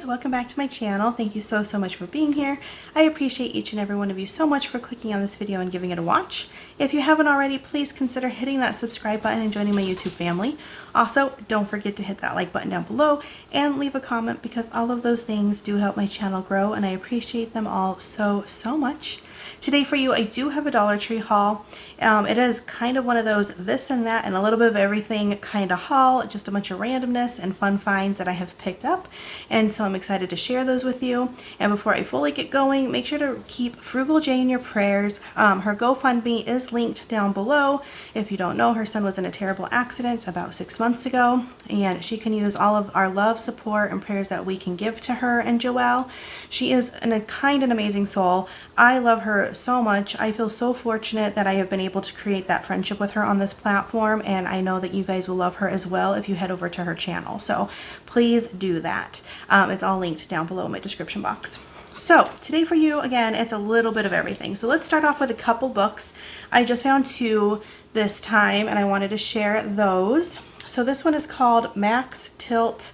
guys, welcome back to my channel. Thank you so much for being here. I appreciate each and every one of you so much for clicking on this video and giving it a watch. If you haven't already, please consider hitting that subscribe button and joining my YouTube family. Also, don't forget to hit that like button down below and leave a comment, because all of those things do help my channel grow and I appreciate them all so much. Today for you, I do have a Dollar Tree haul. It is kind of one of those this and that and a little bit of everything kind of haul, just a bunch of randomness and fun finds that I have picked up, and so I'm excited to share those with you. And before I fully get going, make sure to keep Frugal J in your prayers. Her Gofundme is linked down below. If you don't know, her son was in a terrible accident about 6 months ago, and she can use all of our love, support, and prayers that we can give to her and Joelle. She is a kind and amazing soul. I love her so much. I feel so fortunate that I have been able to create that friendship with her on this platform, and I know that you guys will love her as well if you head over to her channel. So please do that. It's all linked down below in my description box. So today for you, again, it's a little bit of everything. So let's start off with a couple books. I just found 2 this time and I wanted to share those. So this one is called Max Tilt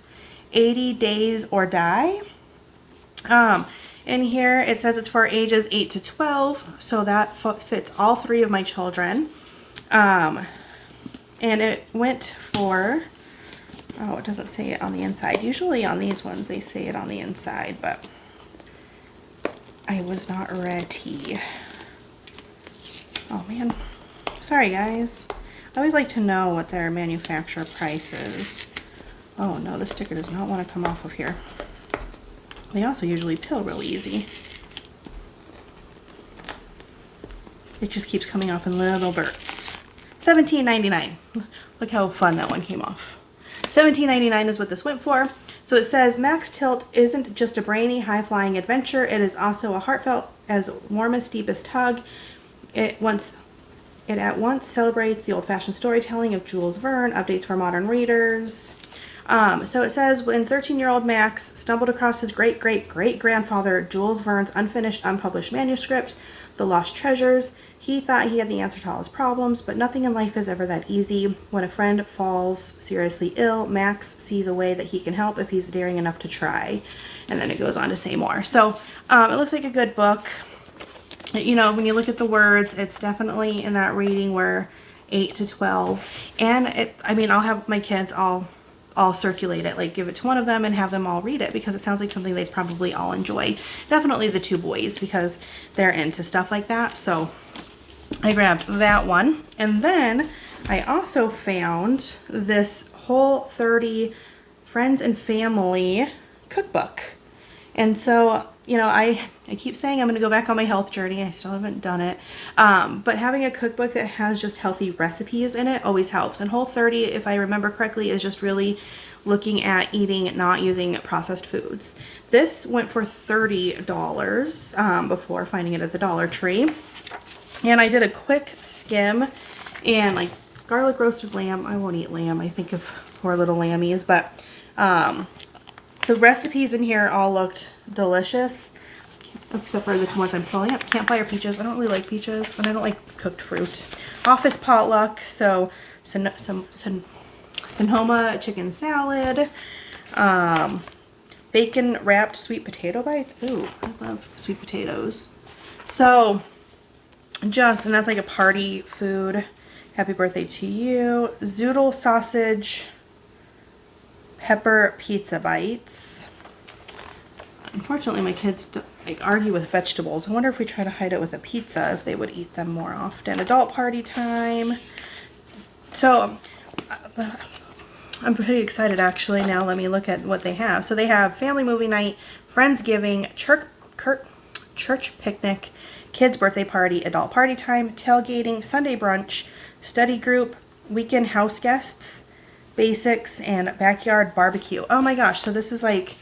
80 Days or Die. In here it says it's for ages 8 to 12, so that fits all 3 of my children. And it went for, oh, it doesn't say it on the inside. Usually on these ones they say it on the inside, but I was not ready. Oh man, sorry guys. I always like to know what their manufacturer price is. Oh no, the sticker does not want to come off of here. They also usually peel really easy. It just keeps coming off in little bursts. $17.99. Look how fun that one came off. $17.99 is what this went for. So it says Max Tilt isn't just a brainy, high-flying adventure. It is also a heartfelt, as warmest, deepest hug. It at once celebrates the old-fashioned storytelling of Jules Verne, updates for modern readers. So it says, when 13-year-old Max stumbled across his great-great-great-grandfather Jules Verne's unfinished, unpublished manuscript, The Lost Treasures, he thought he had the answer to all his problems, but nothing in life is ever that easy. When a friend falls seriously ill, Max sees a way that he can help if he's daring enough to try. And then it goes on to say more. So it looks like a good book. You know, when you look at the words, it's definitely in that reading where 8 to 12. And I mean, I'll have my kids all circulate it, like give it to one of them and have them all read it, because it sounds like something they'd probably all enjoy. Definitely the 2 boys, because they're into stuff like that. So I grabbed that one. And then I also found this Whole30 Friends and Family cookbook. And so, you know, I keep saying I'm going to go back on my health journey. I still haven't done it. But having a cookbook that has just healthy recipes in it always helps. And Whole30, if I remember correctly, is just really looking at eating, not using processed foods. This went for $30 before finding it at the Dollar Tree. And I did a quick skim, and like garlic roasted lamb. I won't eat lamb. I think of poor little lammies, but the recipes in here all looked delicious, except for the ones I'm pulling up. Campfire peaches. I don't really like peaches, but I don't like cooked fruit. Office potluck. So Sonoma chicken salad. Bacon wrapped sweet potato bites. Ooh, I love sweet potatoes. So and that's like a party food. Happy birthday to you. Zoodle sausage pepper pizza bites. Unfortunately, my kids argue with vegetables. I wonder if we try to hide it with a pizza, if they would eat them more often. Adult party time. So I'm pretty excited actually. Now let me look at what they have. So they have family movie night, Friendsgiving, church picnic, kids birthday party, adult party time, tailgating, Sunday brunch, study group, weekend house guests, basics, and backyard barbecue. Oh my gosh, so this is like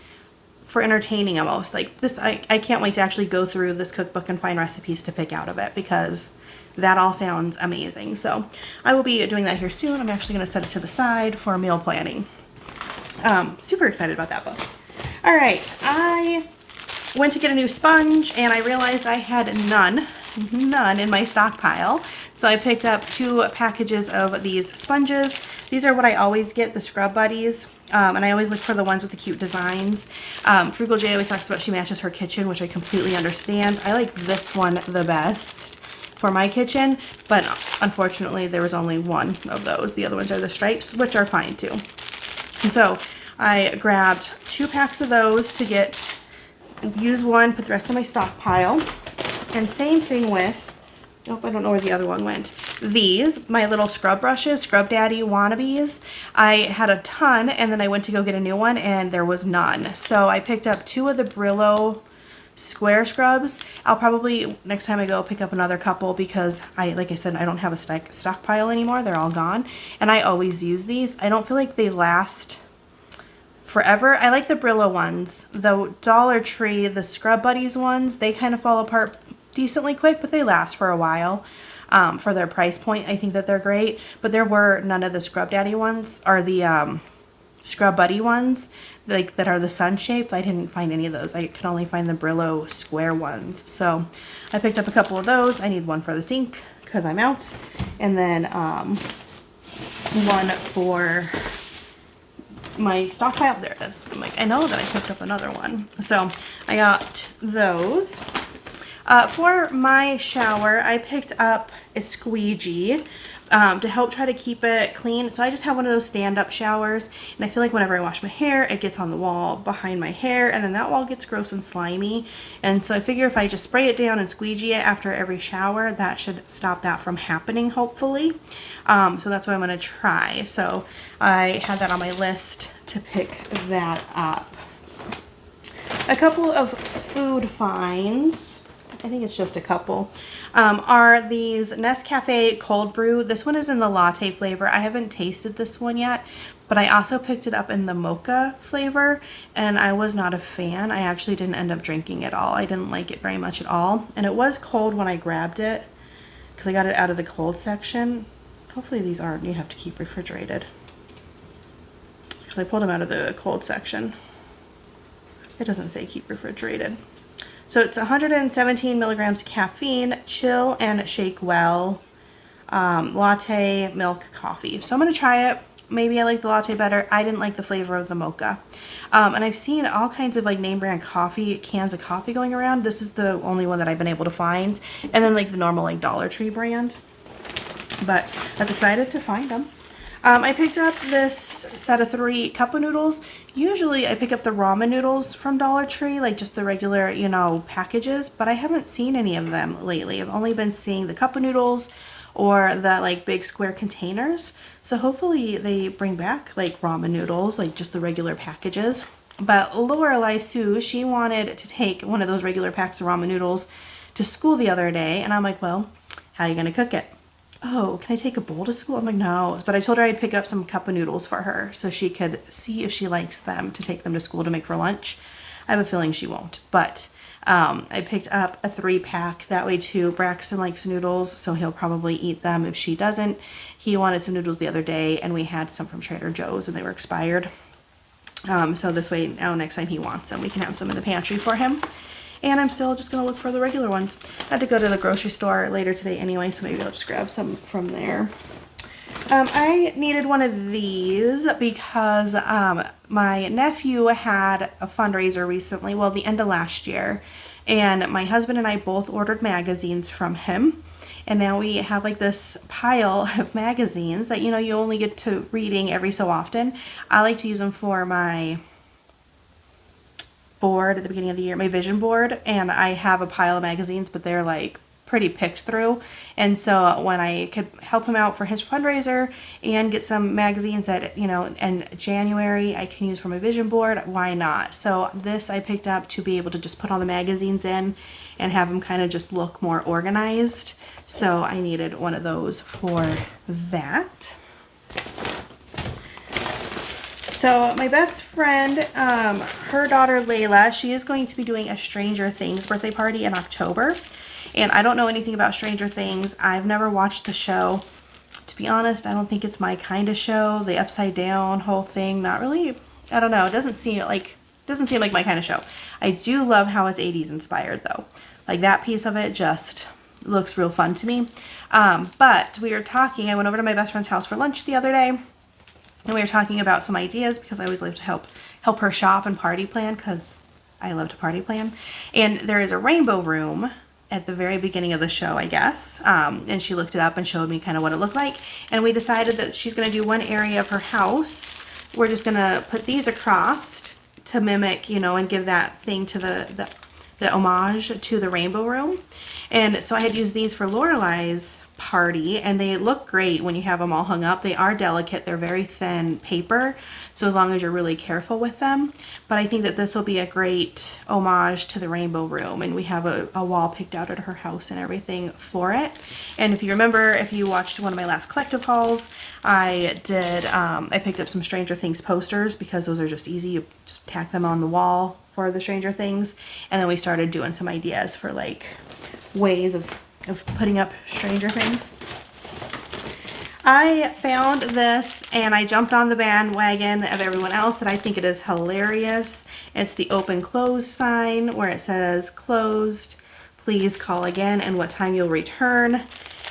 for entertaining almost. Like this, I can't wait to actually go through this cookbook and find recipes to pick out of it, because that all sounds amazing. So I will be doing that here soon. I'm actually going to set it to the side for meal planning. Super excited about that book. All right, I went to get a new sponge and I realized I had none in my stockpile. So I picked up 2 packages of these sponges. These are what I always get, the Scrub Buddies. And I always look for the ones with the cute designs. Frugal J always talks about she matches her kitchen, which I completely understand. I like this one the best for my kitchen, but unfortunately there was only one of those. The other ones are the stripes, which are fine too. And so I grabbed 2 packs of those to use one, put the rest in my stockpile. And same thing with, I don't know where the other one went. These, my little scrub brushes, Scrub Daddy wannabes. I had a ton, and then I went to go get a new one, and there was none. So I picked up 2 of the Brillo square scrubs. I'll probably, next time I go, pick up another couple because like I said, I don't have a stockpile anymore. They're all gone. And I always use these. I don't feel like they last forever. I like the Brillo ones. The Dollar Tree, the Scrub Buddies ones, they kind of fall apart decently quick, but they last for a while. For their price point, I think that they're great. But there were none of the Scrub Daddy ones, or the Scrub Buddy ones, like that are the sun shaped. I didn't find any of those. I could only find the Brillo square ones. So I picked up a couple of those. I need one for the sink because I'm out, and then one for my stockpile. There it is. I'm like, I know that I picked up another one. So I got those. For my shower, I picked up a squeegee to help try to keep it clean. So I just have one of those stand-up showers, and I feel like whenever I wash my hair, it gets on the wall behind my hair, and then that wall gets gross and slimy. And so I figure if I just spray it down and squeegee it after every shower, that should stop that from happening, hopefully. So that's what I'm going to try. So I had that on my list to pick that up. A couple of food finds, I think it's just a couple, are these Nescafe Cold Brew. This one is in the latte flavor. I haven't tasted this one yet, but I also picked it up in the mocha flavor, and I was not a fan. I actually didn't end up drinking it all. I didn't like it very much at all, and it was cold when I grabbed it because I got it out of the cold section. Hopefully these aren't, you have to keep refrigerated, because I pulled them out of the cold section. It doesn't say keep refrigerated. So it's 117 milligrams of caffeine, chill and shake well, latte, milk, coffee. So I'm going to try it. Maybe I like the latte better. I didn't like the flavor of the mocha. And I've seen all kinds of like name brand coffee, cans of coffee going around. This is the only one that I've been able to find. And then like the normal like Dollar Tree brand. But I was excited to find them. I picked up this set of 3 cup of noodles. Usually I pick up the ramen noodles from Dollar Tree, like just the regular, you know, packages, but I haven't seen any of them lately. I've only been seeing the cup of noodles or the like big square containers. So hopefully they bring back like ramen noodles, like just the regular packages. But Lorelai Sue, she wanted to take one of those regular packs of ramen noodles to school the other day, and I'm like, well, how are you going to cook it? Oh, can I take a bowl to school? I'm like, no. But I told her I'd pick up some cup of noodles for her so she could see if she likes them to take them to school to make for lunch. I have a feeling she won't. But I picked up a 3-pack. That way, too, Braxton likes noodles, so he'll probably eat them if she doesn't. He wanted some noodles the other day, and we had some from Trader Joe's, and they were expired. So this way, now next time he wants them, we can have some in the pantry for him. And I'm still just going to look for the regular ones. I had to go to the grocery store later today anyway, so maybe I'll just grab some from there. I needed one of these because my nephew had a fundraiser recently, well, the end of last year. And my husband and I both ordered magazines from him. And now we have like this pile of magazines that, you know, you only get to reading every so often. I like to use them for my board at the beginning of the year, my vision board, and I have a pile of magazines, but they're like pretty picked through. And so when I could help him out for his fundraiser and get some magazines that, you know, in January I can use for my vision board, why not? So this I picked up to be able to just put all the magazines in and have them kind of just look more organized. So I needed one of those for that. So my best friend, her daughter Layla, she is going to be doing a Stranger Things birthday party in October. And I don't know anything about Stranger Things. I've never watched the show. To be honest, I don't think it's my kind of show. The upside down whole thing, not really. I don't know. It doesn't seem like my kind of show. I do love how it's 80s inspired though. Like that piece of it just looks real fun to me. But we were talking. I went over to my best friend's house for lunch the other day. And we were talking about some ideas because I always like to help her shop and party plan because I love to party plan. And there is a rainbow room at the very beginning of the show, I guess. And she looked it up and showed me kind of what it looked like. And we decided that she's going to do one area of her house. We're just going to put these across to mimic, you know, and give that thing to the homage to the rainbow room. And so I had used these for Lorelai's party, and they look great when you have them all hung up. They are delicate. They're very thin paper, so as long as you're really careful with them. But I think that this will be a great homage to the rainbow room, and we have a wall picked out at her house and everything for it. And if you remember, if you watched one of my last collective hauls, I picked up some Stranger Things posters because those are just easy. You just tack them on the wall for the Stranger Things, and then we started doing some ideas for like ways of putting up Stranger Things. I found this and I jumped on the bandwagon of everyone else that I think it is hilarious. It's the open close sign where it says closed, please call again and what time you'll return.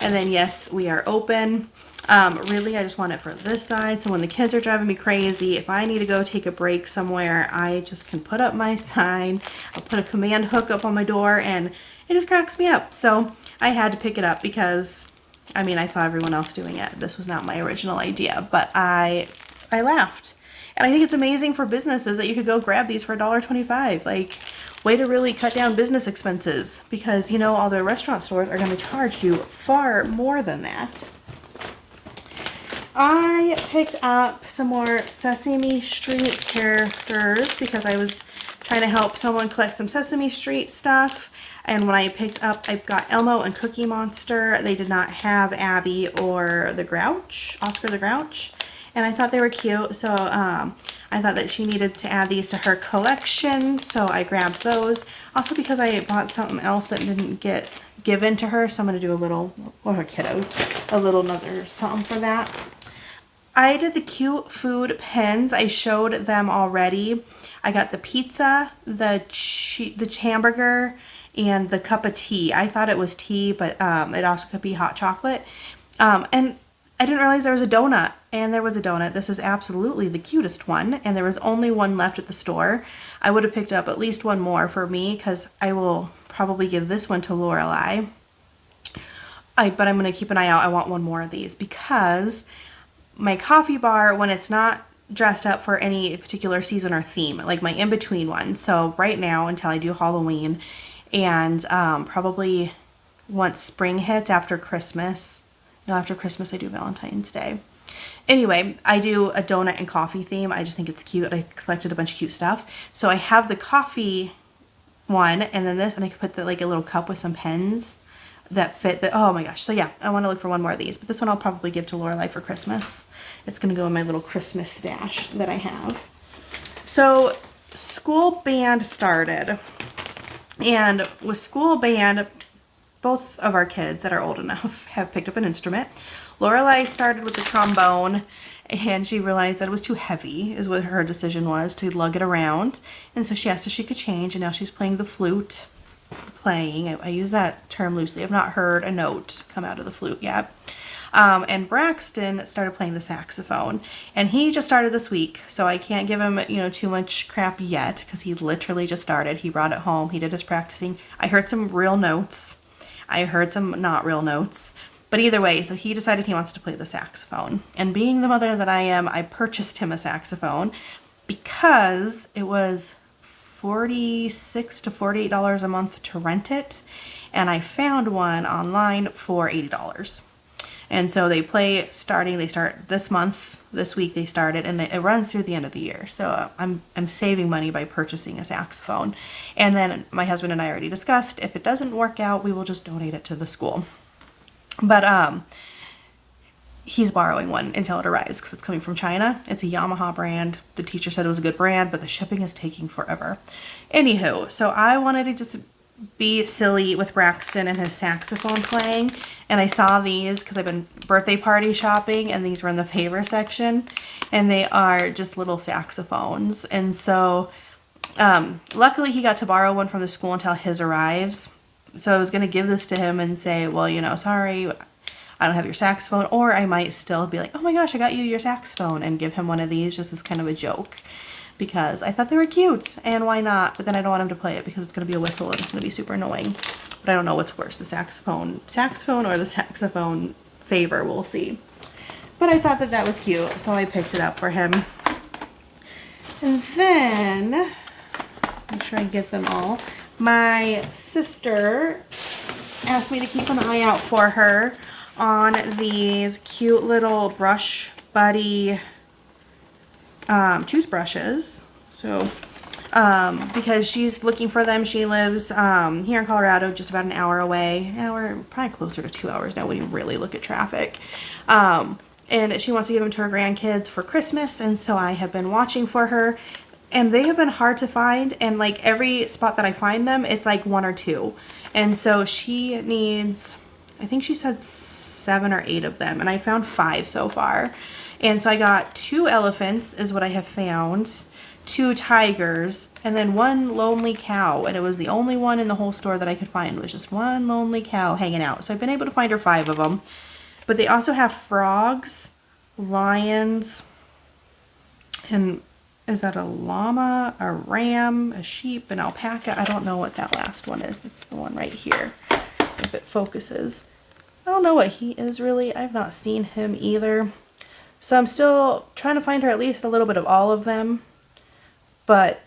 And then yes, we are open. Really, I just want it for this side, so when the kids are driving me crazy, if I need to go take a break somewhere, I just can put up my sign. I'll put a command hook up on my door and it just cracks me up. So I had to pick it up because, I mean, I saw everyone else doing it. This was not my original idea, but I laughed. And I think it's amazing for businesses that you could go grab these for $1.25. Like, way to really cut down business expenses because, you know, all the restaurant stores are going to charge you far more than that. I picked up some more Sesame Street characters because I was trying to help someone collect some Sesame Street stuff. And when I picked up, I got Elmo and Cookie Monster. They did not have Abby or the Grouch, Oscar the Grouch. And I thought they were cute, so I thought that she needed to add these to her collection, so I grabbed those. Also because I bought something else that didn't get given to her, so I'm going to do a little, or her kiddos, a little another something for that. I did the cute food pins. I showed them already. I got the pizza, the hamburger, and the cup of tea. I thought it was tea, but it also could be hot chocolate. And I didn't realize there was a donut. And there was a donut. This is absolutely the cutest one. And there was only one left at the store. I would have picked up at least one more for me because I will probably give this one to Lorelai. But I'm going to keep an eye out. I want one more of these because my coffee bar, when it's not dressed up for any particular season or theme, like my in-between one. So right now until I do Halloween and probably once spring hits after Christmas. No, after Christmas I do Valentine's Day. Anyway, I do a donut and coffee theme. I just think it's cute. I collected a bunch of cute stuff. So I have the coffee one and then this, and I could put like a little cup with some pens that fit the, oh my gosh. So yeah, I want to look for one more of these, but this one I'll probably give to Lorelai for Christmas. It's going to go in my little Christmas stash that I have. So school band started, and with school band, both of our kids that are old enough have picked up an instrument. Lorelai started with the trombone, and she realized that it was too heavy, is what her decision was, to lug it around. And so she asked if she could change, and now she's playing the flute. I use that term loosely. I've not heard a note come out of the flute yet. And Braxton started playing the saxophone, and he just started this week, so I can't give him, too much crap yet because he literally just started. He brought it home. He did his practicing. I heard some real notes. I heard some not real notes. But either way, so he decided he wants to play the saxophone. And being the mother that I am, I purchased him a saxophone because it was $46 to $48 a month to rent it. And I found one online for $80. And so they start this month, this week they started, and it runs through the end of the year. So I'm saving money by purchasing a saxophone. And then my husband and I already discussed, if it doesn't work out, we will just donate it to the school. But he's borrowing one until it arrives because it's coming from China. It's a Yamaha brand. The teacher said it was a good brand, but the shipping is taking forever. Anywho, so I wanted to just be silly with Braxton and his saxophone playing, and I saw these because I've been birthday party shopping, and these were in the favor section, and they are just little saxophones. And so luckily he got to borrow one from the school until his arrives. So I was going to give this to him and say, well, sorry, I don't have your saxophone, or I might still be like, oh my gosh, I got you your saxophone, and give him one of these just as kind of a joke, because I thought they were cute, and why not? But then I don't want him to play it because it's going to be a whistle and it's going to be super annoying. But I don't know what's worse, the saxophone or the saxophone favor, we'll see. But I thought that that was cute, so I picked it up for him. And then, make sure I get them all. My sister asked me to keep an eye out for her on these cute little Brush Buddy toothbrushes. So, because she's looking for them. She lives here in Colorado, just about an hour away. Yeah, we're probably closer to 2 hours now when you really look at traffic. And she wants to give them to her grandkids for Christmas, and so I have been watching for her, and they have been hard to find, and like every spot that I find them, it's like 1 or 2. And so she needs, I think she said 7 or 8 of them, and I found 5 so far. And so I got 2 elephants is what I have found, 2 tigers, and then 1 lonely cow, and it was the only one in the whole store that I could find, was just 1 lonely cow hanging out. So I've been able to find her 5 of them. But they also have frogs, lions, and is that a llama, a ram, a sheep, an alpaca? I don't know what that last one is. That's the one right here, if it focuses. I don't know what he is really. I've not seen him either. So I'm still trying to find her at least a little bit of all of them. But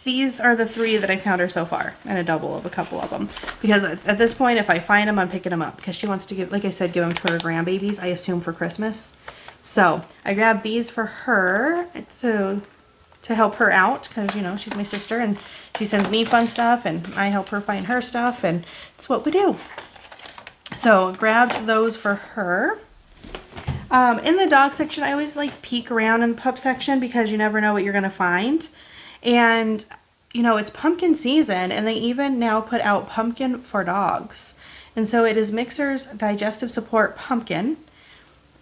these are the 3 that I found her so far, and a double of a couple of them. Because at this point, if I find them, I'm picking them up. Because she wants to give, like I said, give them to her grandbabies, I assume for Christmas. So I grabbed these for her to help her out. Because, you know, she's my sister, and she sends me fun stuff, and I help her find her stuff, and it's what we do. So grabbed those for her. In the dog section, I always like peek around in the pup section because you never know what you're going to find. And, you know, it's pumpkin season, and they even now put out pumpkin for dogs. And so it is Mixer's Digestive Support Pumpkin.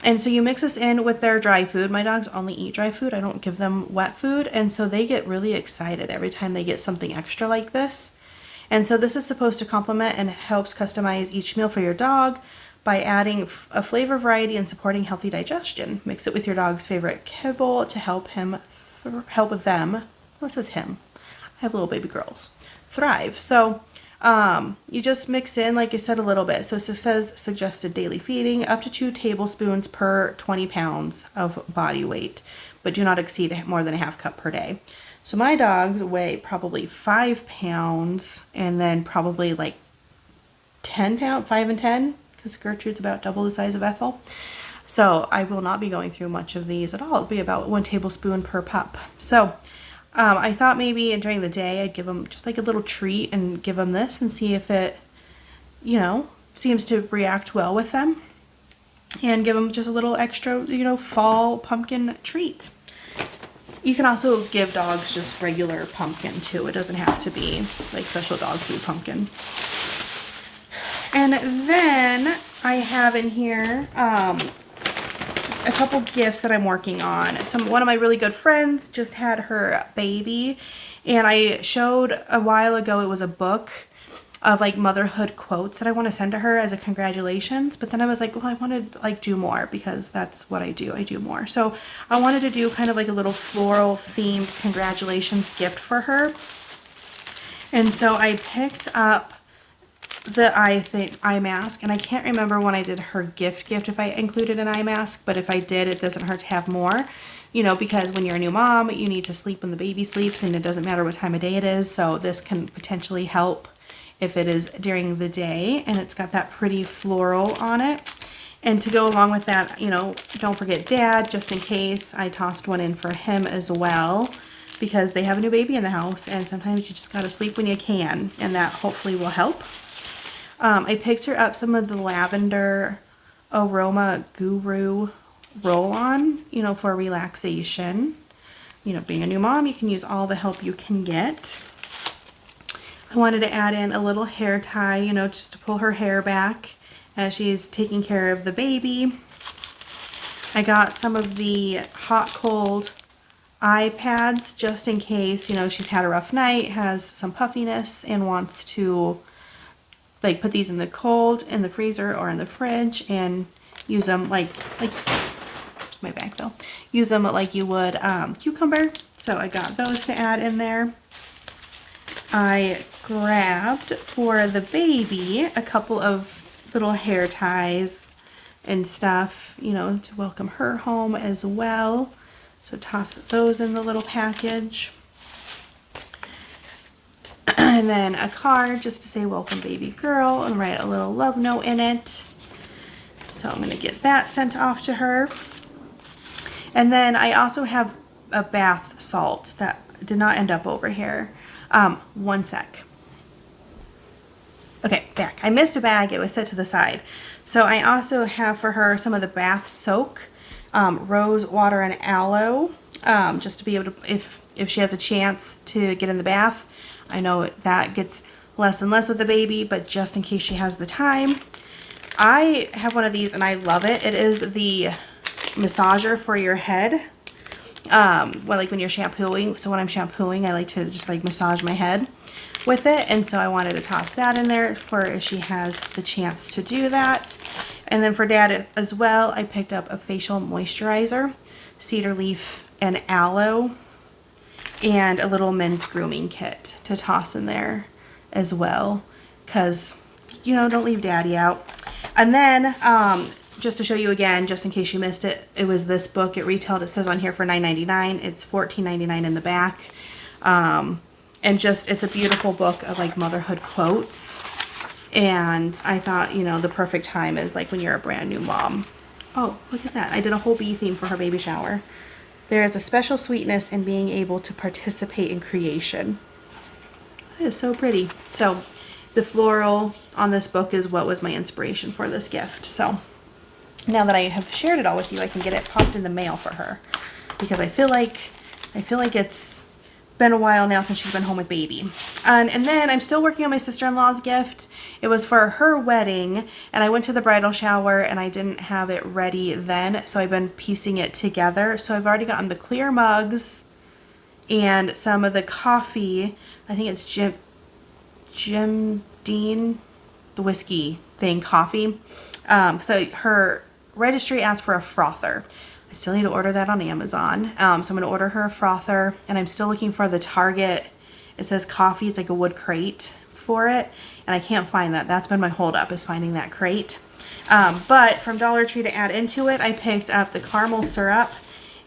And so you mix this in with their dry food. My dogs only eat dry food. I don't give them wet food. And so they get really excited every time they get something extra like this. And so this is supposed to complement and helps customize each meal for your dog by adding a flavor variety and supporting healthy digestion. Mix it with your dog's favorite kibble to help them. What says him? I have little baby girls. Thrive. So you just mix in, like I said, a little bit. So it says suggested daily feeding, up to 2 tablespoons per 20 pounds of body weight, but do not exceed more than a half cup per day. So my dogs weigh probably 5 pounds, and then probably like 10 pounds, 5 and 10, because Gertrude's about double the size of Ethel. So I will not be going through much of these at all. It'll be about 1 tablespoon per pup. So I thought maybe during the day I'd give them just like a little treat and give them this and see if it, you know, seems to react well with them. And give them just a little extra, you know, fall pumpkin treat. You can also give dogs just regular pumpkin too. It doesn't have to be like special dog food pumpkin. And then I have in here a couple gifts that I'm working on. One of my really good friends just had her baby, and I showed a while ago, it was a book of like motherhood quotes that I want to send to her as a congratulations. But then I was like, well, I want to like do more because that's what I do. I do more. So I wanted to do kind of like a little floral themed congratulations gift for her. And so I picked up the eye mask, and I can't remember when I did her gift if I included an eye mask, but if I did, it doesn't hurt to have more, you know, because when you're a new mom, you need to sleep when the baby sleeps, and it doesn't matter what time of day it is, so this can potentially help if it is during the day. And it's got that pretty floral on it. And to go along with that, you know, don't forget Dad, just in case. I tossed one in for him as well, because they have a new baby in the house, and sometimes you just gotta sleep when you can, and that hopefully will help. I picked her up some of the Lavender Aroma Guru roll-on, you know, for relaxation. You know, being a new mom, you can use all the help you can get. I wanted to add in a little hair tie, you know, just to pull her hair back as she's taking care of the baby. I got some of the hot cold eye pads just in case, you know, she's had a rough night, has some puffiness, and wants to like put these in the cold, in the freezer, or in the fridge, and use them like my bag though. Use them like you would cucumber. So I got those to add in there. I grabbed for the baby a couple of little hair ties and stuff, you know, to welcome her home as well. So toss those in the little package. And then a card just to say welcome baby girl and write a little love note in it. So I'm going to get that sent off to her. And then I also have a bath salt that did not end up over here. One sec. Okay, back. I missed a bag. It was set to the side. So I also have for her some of the bath soak, rose water and aloe, just to be able to, if she has a chance to get in the bath. I know that gets less and less with the baby, but just in case she has the time. I have one of these and I love it. It is the massager for your head. Well, like when you're shampooing. So when I'm shampooing, I like to just like massage my head with it. And so I wanted to toss that in there for if she has the chance to do that. And then for Dad as well, I picked up a facial moisturizer, cedar leaf and aloe, and a little men's grooming kit to toss in there as well. Because, you know, don't leave Daddy out. And then, just to show you again, just in case you missed it, it was this book. It retailed, it says on here for $9.99. It's $14.99 in the back. And just, it's a beautiful book of like motherhood quotes. And I thought, you know, the perfect time is like when you're a brand new mom. Oh, look at that. I did a whole bee theme for her baby shower. There is a special sweetness in being able to participate in creation. It is so pretty. So the floral on this book is what was my inspiration for this gift. So now that I have shared it all with you, I can get it popped in the mail for her, because I feel like it's been a while now since she's been home with baby. And then I'm still working on my sister-in-law's gift. It was for her wedding, and I went to the bridal shower and I didn't have it ready then, so I've been piecing it together. So I've already gotten the clear mugs and some of the coffee. I think it's Jim Dean, the whiskey thing, coffee. So her registry asked for a frother. I still need to order that on Amazon. So I'm going to order her a frother, and I'm still looking for the Target. It says coffee. It's like a wood crate for it, and I can't find that. That's been my holdup, is finding that crate. But from Dollar Tree to add into it, I picked up the caramel syrup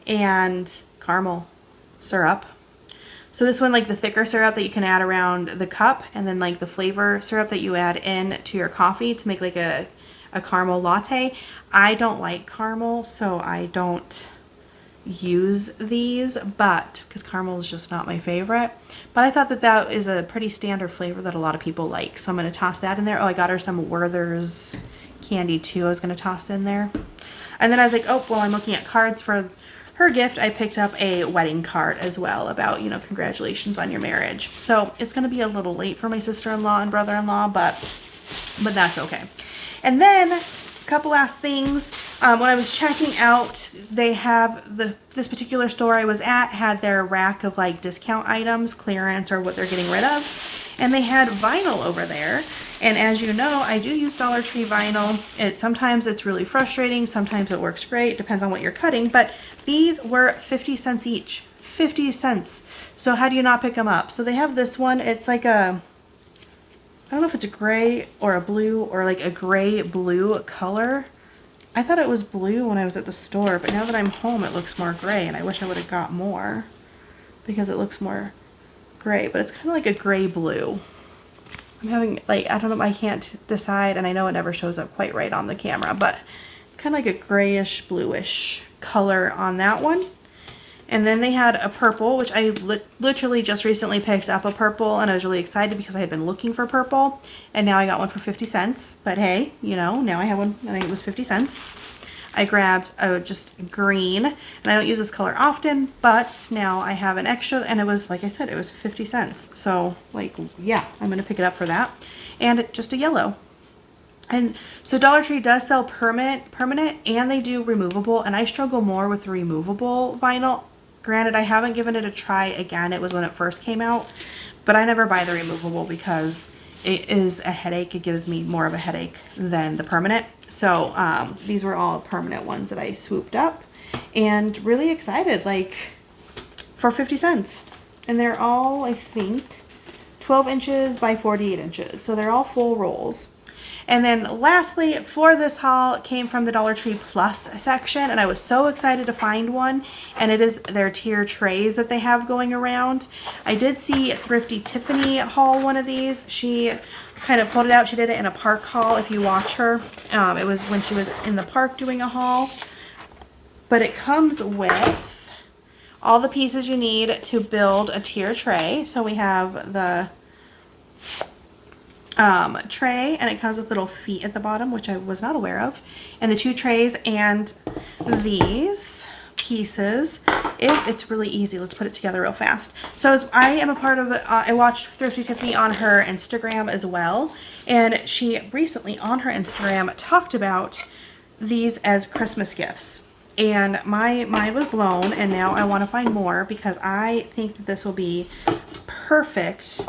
and caramel syrup. So this one, like the thicker syrup that you can add around the cup, and then like the flavor syrup that you add in to your coffee to make like a caramel latte. I don't like caramel, so I don't use these, but because caramel is just not my favorite. But I thought that is a pretty standard flavor that a lot of people like, so I'm going to toss that in there. Oh, I got her some Werther's candy too. I was going to toss in there. And then I was like, oh, well, I'm looking at cards for her gift. I picked up a wedding card as well about, you know, congratulations on your marriage. So it's going to be a little late for my sister-in-law and brother-in-law, but that's okay. And then a couple last things. When I was checking out, they have this particular store I was at had their rack of like discount items, clearance, or what they're getting rid of. And they had vinyl over there. And as you know, I do use Dollar Tree vinyl. Sometimes it's really frustrating. Sometimes it works great. Depends on what you're cutting. But these were 50 cents each. 50 cents. So how do you not pick them up? So they have this one. It's like I don't know if it's a gray or a blue or like a gray blue color. I thought it was blue when I was at the store, but now that I'm home it looks more gray, and I wish I would have got more because it looks more gray, but it's kind of like a gray blue. I'm having like, I don't know, I can't decide, and I know it never shows up quite right on the camera, but kind of like a grayish bluish color on that one. And then they had a purple, which I literally just recently picked up a purple, and I was really excited because I had been looking for purple, and now I got one for 50 cents. But hey, you know, now I have one, I think it was 50 cents. I grabbed just green, and I don't use this color often, but now I have an extra, and it was, like I said, it was 50 cents. So, like, yeah, I'm going to pick it up for that. And just a yellow. And so Dollar Tree does sell permanent, and they do removable, and I struggle more with the removable vinyl. Granted, I haven't given it a try again. It was when it first came out, but I never buy the removable because it is a headache. It gives me more of a headache than the permanent. So these were all permanent ones that I swooped up, and really excited, like, for 50 cents. And they're all, I think, 12 inches by 48 inches. So they're all full rolls. And then lastly, for this haul, came from the Dollar Tree Plus section, and I was so excited to find one, and it is their tier trays that they have going around. I did see Thrifty Tiffany haul one of these. She kind of pulled it out. She did it in a park haul, if you watch her. It was when she was in the park doing a haul. But it comes with all the pieces you need to build a tier tray. So we have the tray, and it comes with little feet at the bottom, which I was not aware of, and the 2 trays and these pieces. If it's really easy, let's put it together real fast. So as I am a part of I watched Thrifty Tiffany on her Instagram as well, and she recently on her Instagram talked about these as Christmas gifts, and my mind was blown, and now I want to find more because I think that this will be perfect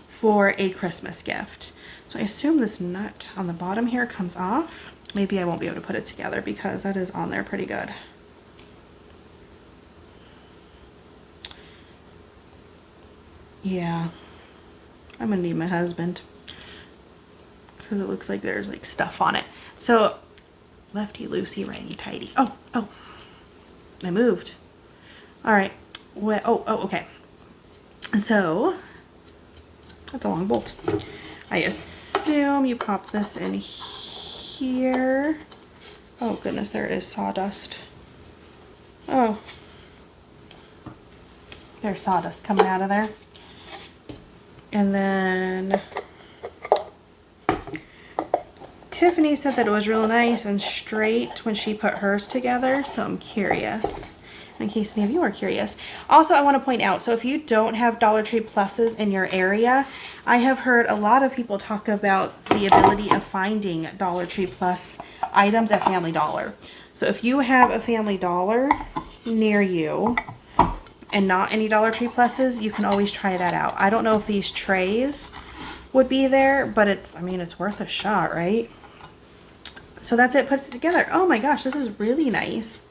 for a Christmas gift. So I assume this nut on the bottom here comes off. Maybe I won't be able to put it together because that is on there pretty good. Yeah, I'm gonna need my husband because it looks like there's like stuff on it. So lefty loosey, righty tighty. Oh, I moved. All right. Okay. So that's a long bolt. I assume you pop this in here. Oh goodness, there it is, sawdust. Oh, there's sawdust coming out of there. And then Tiffany said that it was real nice and straight when she put hers together, so I'm curious, in case any of you are curious. Also, I want to point out, so if you don't have Dollar Tree Pluses in your area, I have heard a lot of people talk about the ability of finding Dollar Tree Plus items at Family Dollar. So if you have a Family Dollar near you and not any Dollar Tree Pluses, you can always try that out. I don't know if these trays would be there, but it's worth a shot, right? So that's it, puts it together. Oh my gosh, this is really nice.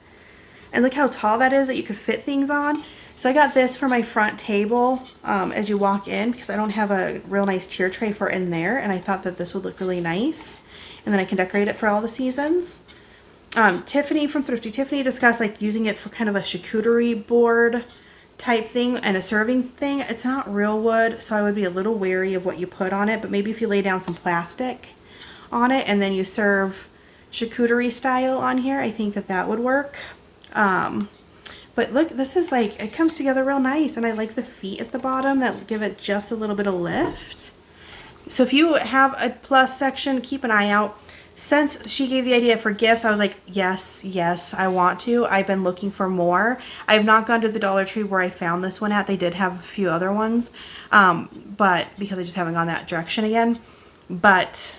And look how tall that is that you could fit things on. So I got this for my front table as you walk in because I don't have a real nice tier tray for in there, and I thought that this would look really nice. And then I can decorate it for all the seasons. Tiffany from Thrifty Tiffany discussed like using it for kind of a charcuterie board type thing and a serving thing. It's not real wood, so I would be a little wary of what you put on it, but maybe if you lay down some plastic on it and then you serve charcuterie style on here, I think that that would work. But look, this is like, it comes together real nice, and I like the feet at the bottom that give it just a little bit of lift. So if you have a plus section, keep an eye out. Since she gave the idea for gifts, I was like, yes, I want to. I've been looking for more. I have not gone to the Dollar Tree where I found this one at. They did have a few other ones, but because I just haven't gone that direction again. But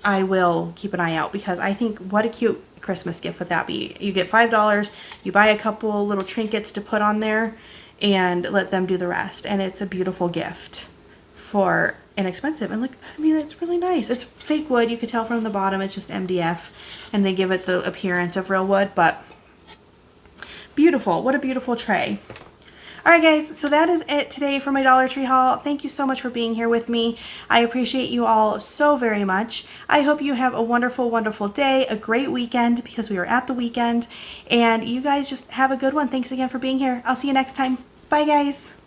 I will keep an eye out because I think what a cute Christmas gift would that be. You get $5, you buy a couple little trinkets to put on there and let them do the rest. And it's a beautiful gift for inexpensive. And look, it's really nice. It's fake wood. You could tell from the bottom it's just MDF, and they give it the appearance of real wood, but beautiful. What a beautiful tray. Alright guys, so that is it today for my Dollar Tree haul. Thank you so much for being here with me. I appreciate you all so very much. I hope you have a wonderful, wonderful day, a great weekend because we are at the weekend, and you guys just have a good one. Thanks again for being here. I'll see you next time. Bye guys.